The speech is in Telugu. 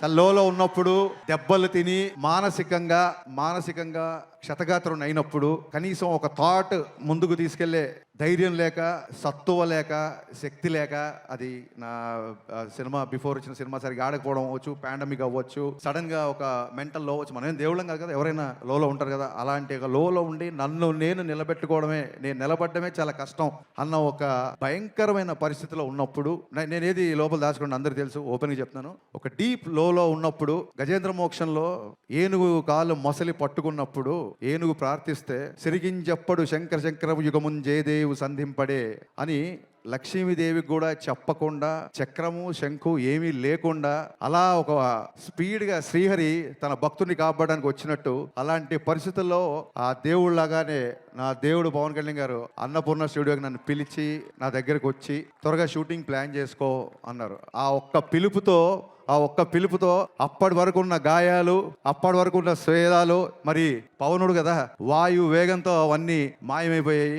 లోలో ఉన్నప్పుడు దెబ్బలు తిని మానసికంగా క్షతగాత్రం అయినప్పుడు కనీసం ఒక థాట్ ముందుకు తీసుకెళ్లే ధైర్యం లేక, సత్తువ లేక, శక్తి లేక, అది నా సినిమా బిఫోర్ వచ్చిన సినిమా సరిగా ఆడకపోవడం అవ్వచ్చు, పాండమిక్ అవ్వచ్చు, సడన్ గా ఒక మెంటల్ లో అవ్వచ్చు. మనం ఏం దేవుళ్ళం కాదు కదా, ఎవరైనా లోలో ఉంటారు కదా. అలాంటి ఒక లోలో ఉండి నన్ను నేను నిలబడమే చాలా కష్టం అన్న ఒక భయంకరమైన పరిస్థితిలో ఉన్నప్పుడు, నేనేది లోపల దాచుకోండి అందరికీ తెలుసు, ఓపెన్గా చెప్తున్నాను. ఒక డీప్ లోలో ఉన్నప్పుడు గజేంద్ర మోక్షంలో ఏనుగు కాలు మొసలి పట్టుకున్నప్పుడు ఏనుగు ప్రార్థిస్తే సిరిగింజప్పడు శంకర శంకరపు యుగమున్ జయదేవు సంధింపడే అని లక్ష్మీదేవికి కూడా చెప్పకుండా, చక్రము శంకు ఏమీ లేకుండా అలా ఒక స్పీడ్గా శ్రీహరి తన భక్తుని కాపాడడానికి వచ్చినట్టు, అలాంటి పరిస్థితుల్లో ఆ దేవుళ్ళలాగానే నా దేవుడు పవన్ కళ్యాణ్ గారు అన్నపూర్ణ స్టూడియోకి నన్ను పిలిచి నా దగ్గరకు వచ్చి త్వరగా షూటింగ్ ప్లాన్ చేసుకో అన్నారు. ఆ ఒక్క పిలుపుతో అప్పటి వరకు ఉన్న గాయాలు, అప్పటి వరకు ఉన్న స్వేదాలు, మరి పవనుడు కదా, వాయు వేగంతో అవన్నీ మాయమైపోయాయి.